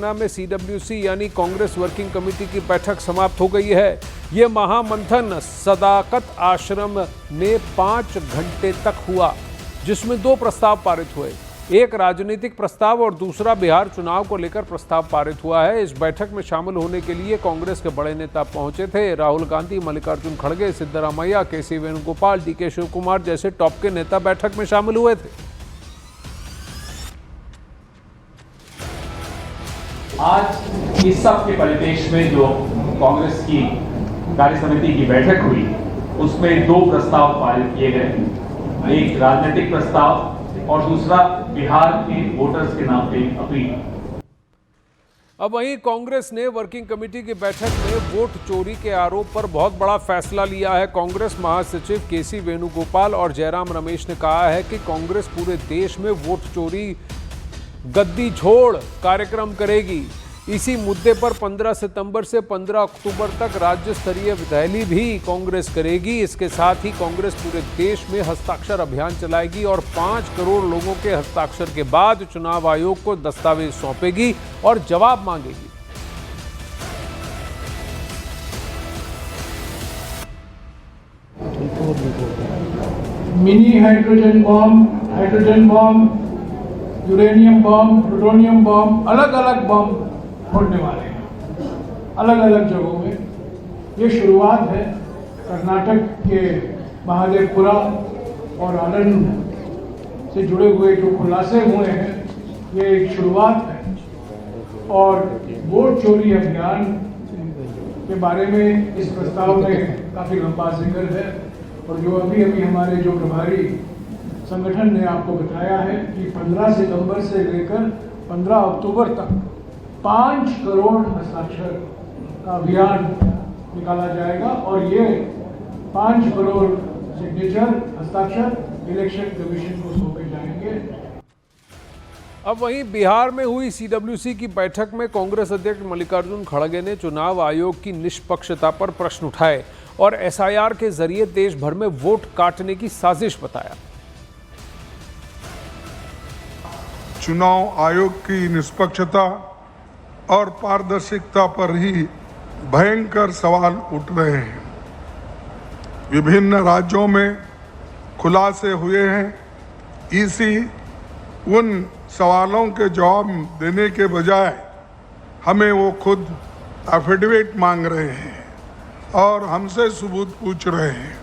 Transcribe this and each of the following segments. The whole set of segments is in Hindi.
पन्ना में सीडब्ल्यूसी यानी कांग्रेस वर्किंग कमेटी की बैठक समाप्त हो गई है। ये महामंथन सदाकत आश्रम में 5 घंटे तक हुआ, जिसमें 2 प्रस्ताव पारित हुए। एक राजनीतिक प्रस्ताव और दूसरा बिहार चुनाव को लेकर प्रस्ताव पारित हुआ है। इस बैठक में शामिल होने के लिए कांग्रेस के बड़े नेता पहुंचे थे। राहुल गांधी, मल्लिकार्जुन खड़गे, सिद्धरामैया, केसी वेणुगोपाल, डीके शिव कुमार जैसे टॉप के नेता बैठक में शामिल हुए थे। आज इस सब के परिपेक्ष में जो कांग्रेस की कार्य समिति की बैठक हुई, उसमें 2 प्रस्ताव पारित किए गए। एक राजनीतिक प्रस्ताव और दूसरा बिहार के वोटर्स के नाम पे अपील। अब वहीं कांग्रेस ने वर्किंग कमेटी की बैठक में वोट चोरी के आरोप पर बहुत बड़ा फैसला लिया है। कांग्रेस महासचिव केसी वेणुगोपाल और जयराम रमेश ने कहा है कि कांग्रेस पूरे देश में वोट चोरी गद्दी छोड़ कार्यक्रम करेगी। इसी मुद्दे पर 15 सितंबर से 15 अक्टूबर तक राज्य स्तरीय रैली भी कांग्रेस करेगी। इसके साथ ही कांग्रेस पूरे देश में हस्ताक्षर अभियान चलाएगी और 5 करोड़ लोगों के हस्ताक्षर के बाद चुनाव आयोग को दस्तावेज सौंपेगी और जवाब मांगेगी। मिनी हाइड्रोजन बम, यूरेनियम बम, प्लूटोनियम बम, अलग अलग बम फोड़ने वाले हैं अलग अलग जगहों में। ये शुरुआत है। कर्नाटक के महादेवपुरा और आनंद से जुड़े हुए जो खुलासे हुए हैं, ये एक शुरुआत है। और वोट चोरी अभियान के बारे में इस प्रस्ताव में काफ़ी लंबा जिक्र है। और जो अभी हमारे जो प्रभारी संगठन ने आपको बताया है कि 15 सितंबर से लेकर 15 अक्टूबर तक 5 करोड़ हस्ताक्षर का अभियान निकाला जाएगा और ये 5 करोड़ सिग्नेचर हस्ताक्षर इलेक्शन कमीशन को सौंपे जाएंगे। अब वहीं बिहार में हुई सीडब्ल्यूसी की बैठक में कांग्रेस अध्यक्ष मल्लिकार्जुन खड़गे ने चुनाव आयोग की निष्पक्षता पर प्रश्न उठाए और एसआईआर के जरिए देश भर में वोट काटने की साजिश बताया। चुनाव आयोग की निष्पक्षता और पारदर्शिता पर ही भयंकर सवाल उठ रहे हैं। विभिन्न राज्यों में खुलासे हुए हैं। ईसी उन सवालों के जवाब देने के बजाय हमें वो खुद एफिडेविट मांग रहे हैं और हमसे सबूत पूछ रहे हैं।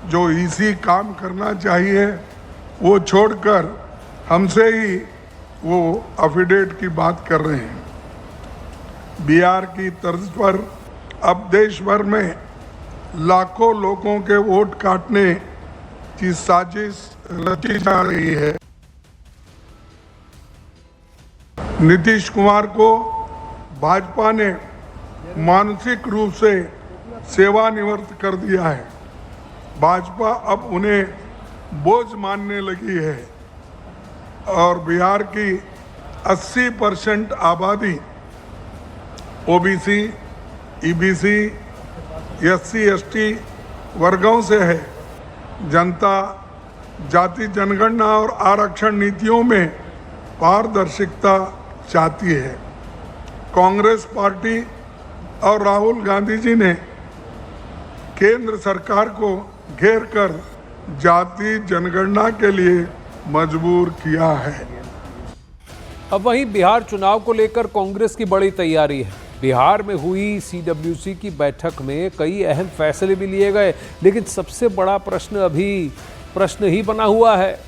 जो ईसी काम करना चाहिए वो छोड़कर हमसे ही वो एफिडेविट की बात कर रहे हैं। बिहार की तर्ज पर अब देश भर में लाखों लोगों के वोट काटने की साजिश रची जा रही है। नीतीश कुमार को भाजपा ने मानसिक रूप से सेवानिवृत्त कर दिया है। भाजपा अब उन्हें बोझ मानने लगी है और बिहार की 80% आबादी ओबीसी, ईबीसी, एससी, एसटी वर्गों से है। जनता जाति जनगणना और आरक्षण नीतियों में पारदर्शिता चाहती है। कांग्रेस पार्टी और राहुल गांधी जी ने केंद्र सरकार को घेर कर जाति जनगणना के लिए मजबूर किया है। अब वहीं बिहार चुनाव को लेकर कांग्रेस की बड़ी तैयारी है। बिहार में हुई सीडब्ल्यूसी की बैठक में कई अहम फैसले भी लिए गए, लेकिन सबसे बड़ा प्रश्न ही बना हुआ है।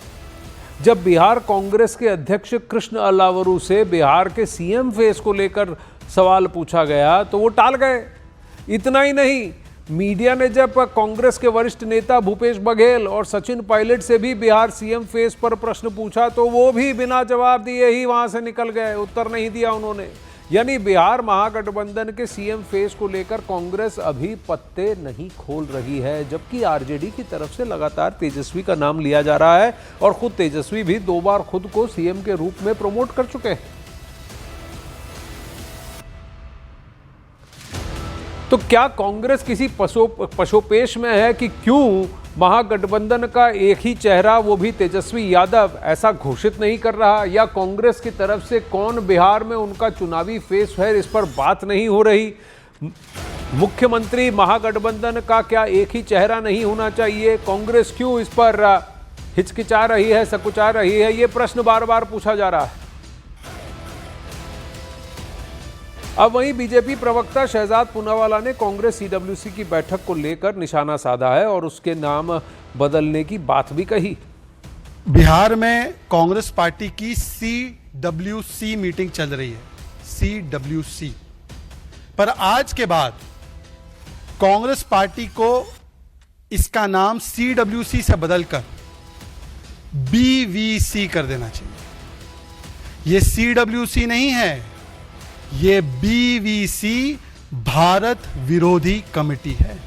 जब बिहार कांग्रेस के अध्यक्ष कृष्ण अलावरू से बिहार के सीएम फेस को लेकर सवाल पूछा गया तो वो टाल गए। इतना ही नहीं, मीडिया ने जब कांग्रेस के वरिष्ठ नेता भूपेश बघेल और सचिन पायलट से भी बिहार सीएम फेस पर प्रश्न पूछा तो वो भी बिना जवाब दिए ही वहां से निकल गए, उत्तर नहीं दिया उन्होंने। यानी बिहार महागठबंधन के सीएम फेस को लेकर कांग्रेस अभी पत्ते नहीं खोल रही है, जबकि आरजेडी की तरफ से लगातार तेजस्वी का नाम लिया जा रहा है और खुद तेजस्वी भी 2 बार खुद को सीएम के रूप में प्रमोट कर चुके हैं। तो क्या कांग्रेस किसी पशोपेश में है कि क्यों महागठबंधन का एक ही चेहरा, वो भी तेजस्वी यादव, ऐसा घोषित नहीं कर रहा, या कांग्रेस की तरफ से कौन बिहार में उनका चुनावी फेस है, इस पर बात नहीं हो रही। मुख्यमंत्री महागठबंधन का क्या एक ही चेहरा नहीं होना चाहिए? कांग्रेस क्यों इस पर हिचकिचा रही है, सकुचा रही है? ये प्रश्न बार बार पूछा जा रहा है। अब वहीं बीजेपी प्रवक्ता शहजाद पूनावाला ने कांग्रेस सीडब्ल्यूसी की बैठक को लेकर निशाना साधा है और उसके नाम बदलने की बात भी कही। बिहार में कांग्रेस पार्टी की सीडब्ल्यूसी मीटिंग चल रही है, सीडब्ल्यूसी, पर आज के बाद कांग्रेस पार्टी को इसका नाम सीडब्ल्यूसी से बदलकर बीवीसी कर देना चाहिए। यह सीडब्ल्यूसी नहीं है, ये बीवीसी भारत विरोधी कमेटी है।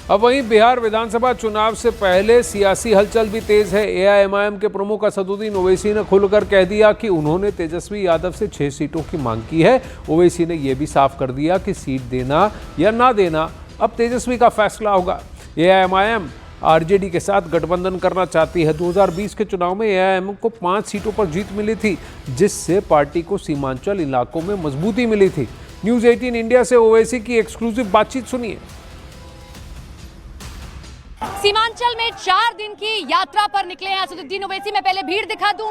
अब वहीं बिहार विधानसभा चुनाव से पहले सियासी हलचल भी तेज है। एआईएमआईएम के प्रमुख असदुद्दीन ओवैसी ने खुलकर कह दिया कि उन्होंने तेजस्वी यादव से 6 सीटों की मांग की है। ओवैसी ने यह भी साफ कर दिया कि सीट देना या ना देना अब तेजस्वी का फैसला होगा। एआईएमआईएम आरजेडी के साथ गठबंधन करना चाहती है। 2020 के चुनाव में एआईएमआईएम को 5 सीटों पर जीत मिली थी, जिससे पार्टी को सीमांचल इलाकों में मजबूती मिली थी। न्यूज़ 18 इंडिया से ओवैसी की एक्सक्लूसिव बातचीत सुनिए। सीमांचल में 4 दिन की यात्रा पर निकले हैं असदुद्दीन ओवैसी। मैं पहले भीड़ दिखा दूं,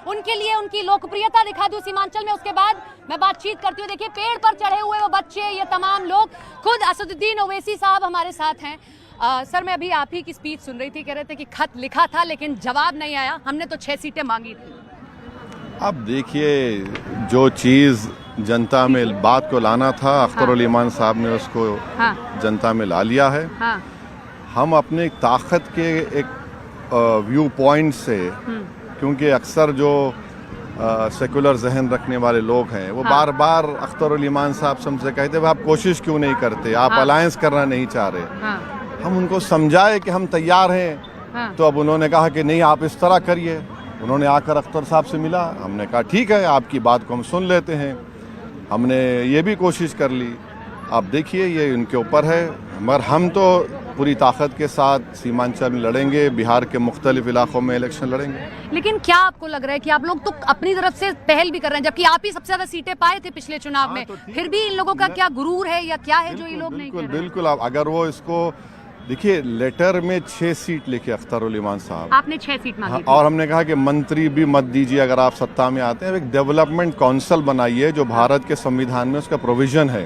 उनके लिए उनकी लोकप्रियता दिखा दूं सीमांचल में, उसके बाद मैं बातचीत करती हूँ। देखिए, पेड़ पर चढ़े हुए वो बच्चे, ये तमाम लोग, खुद असदुद्दीन ओवैसी साहब हमारे साथ हैं। सर, मैं अभी आप ही की स्पीच सुन रही थी, कह रहे थे कि खत लिखा था लेकिन जवाब नहीं आया, हमने तो 6 सीटें मांगी थी। अब देखिए, जो चीज़ जनता में बात को लाना था, अख्तर ईमान साहब ने उसको जनता में ला लिया है। हम अपने ताकत के एक व्यू पॉइंट से, क्योंकि अक्सर जो सेकुलर जहन रखने वाले लोग हैं वो बार बार अख्तर ईमान साहब से हमसे कहते हैं आप कोशिश क्यों नहीं करते, आप अलायंस करना नहीं चाह रहे। हम उनको समझाए कि हम तैयार हैं, तो अब उन्होंने कहा कि नहीं, आप इस तरह करिए। उन्होंने आकर अख्तर साहब से मिला, हमने कहा ठीक है, आपकी बात को हम सुन लेते हैं। हमने ये भी कोशिश कर ली। आप देखिए, ये उनके ऊपर है, मगर हम तो पूरी ताकत के साथ सीमांचल में लड़ेंगे, बिहार के मुख्तलिफ इलाकों में इलेक्शन लड़ेंगे। लेकिन क्या आपको लग रहा है कि आप लोग तो अपनी तरफ से पहल भी कर रहे हैं, जबकि आप ही सबसे ज्यादा सीटें पाए थे पिछले चुनाव में, फिर भी इन लोगों का क्या गुरूर है या क्या है जो ये लोग नहीं कर रहे? बिल्कुल, अगर वो इसको देखिए, लेटर में 6 सीट लिखे अख्तर ईमान साहब, आपने 6 सीट मांगी, और हमने कहा कि मंत्री भी मत दीजिए अगर आप सत्ता में आते हैं, एक डेवलपमेंट काउंसिल बनाइए जो भारत के संविधान में उसका प्रोविजन है।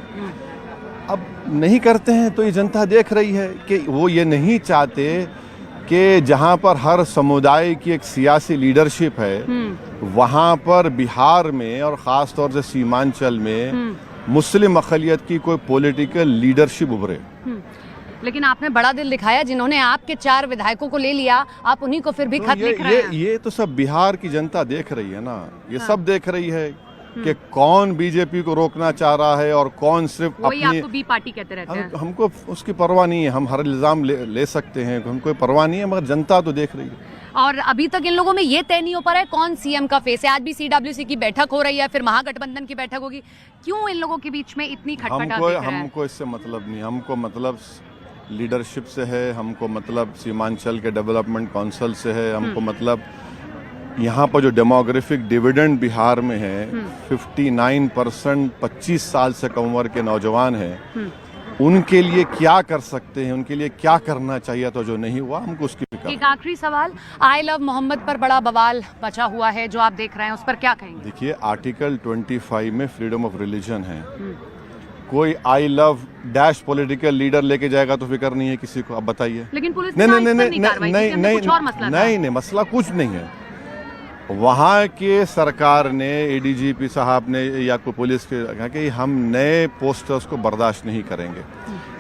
अब नहीं करते हैं तो ये जनता देख रही है कि वो ये नहीं चाहते कि जहां पर हर समुदाय की एक सियासी लीडरशिप है, वहां पर बिहार में और ख़ास तौर से सीमांचल में मुस्लिम अक़लियत की कोई पॉलिटिकल लीडरशिप उभरे। लेकिन आपने बड़ा दिल दिखाया, जिन्होंने आपके 4 विधायकों को ले लिया, आप उन्हीं को फिर भी खत लिख रहे हैं। ये तो सब बिहार की जनता देख रही है ना, ये सब देख रही है कि कौन बीजेपी को रोकना चाह रहा है और कौन सिर्फ वही अपनी। आपको बी पार्टी कहते रहते हैं। हमको उसकी परवाह नहीं है, हम हर इल्जाम ले सकते हैं, हमको कोई परवाह नहीं है, मगर जनता तो देख रही है। और अभी तक इन लोगों में ये तय नहीं हो पा रहा है कौन सीएम का फेस है। आज भी सीडब्ल्यूसी की बैठक हो रही है, फिर महागठबंधन की बैठक होगी, क्यों इन लोगों के बीच में इतनी खटपटा? हमको इससे मतलब नहीं, हमको मतलब लीडरशिप से है, हमको मतलब सीमांचल के डेवलपमेंट काउंसिल से है, हमको मतलब यहाँ पर जो डेमोग्राफिक डिविडेंड बिहार में है, 59% 25 साल से कम उम्र के नौजवान हैं, उनके लिए क्या कर सकते हैं, उनके लिए क्या करना चाहिए, तो जो नहीं हुआ हमको उसकी फिक्र। एक आखिरी सवाल, आई लव मोहम्मद पर बड़ा बवाल मचा हुआ है जो आप देख रहे हैं, उस पर क्या कहेंगे? देखिए, आर्टिकल 25 में फ्रीडम ऑफ रिलीजन है। कोई I love dash political leader लेके जाएगा तो फिक्र नहीं है किसी को। आप बताइए। लेकिन पुलिस नहीं, मसला कुछ नहीं है। वहाँ के सरकार ने, एडीजीपी साहब ने या कोई पुलिस के कहा कि हम नए पोस्टर्स को बर्दाश्त नहीं करेंगे।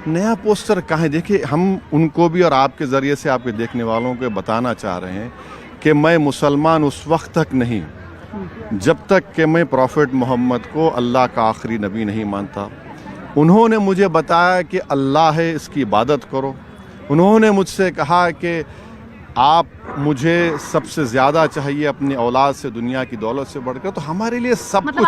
नया पोस्टर कहाँ है? देखिए, हम उनको भी और आपके ज़रिए से आपके देखने वालों को बताना चाह रहे हैं कि मैं मुसलमान उस वक्त तक नहीं जब तक कि मैं प्रॉफिट मोहम्मद को अल्लाह का आखिरी नबी नहीं मानता। उन्होंने मुझे बताया कि अल्लाह है, इसकी इबादत करो। उन्होंने मुझसे कहा कि आप मुझे सबसे ज़्यादा चाहिए अपनी औलाद से, दुनिया की दौलत से बढ़कर। तो हमारे लिए सब कुछ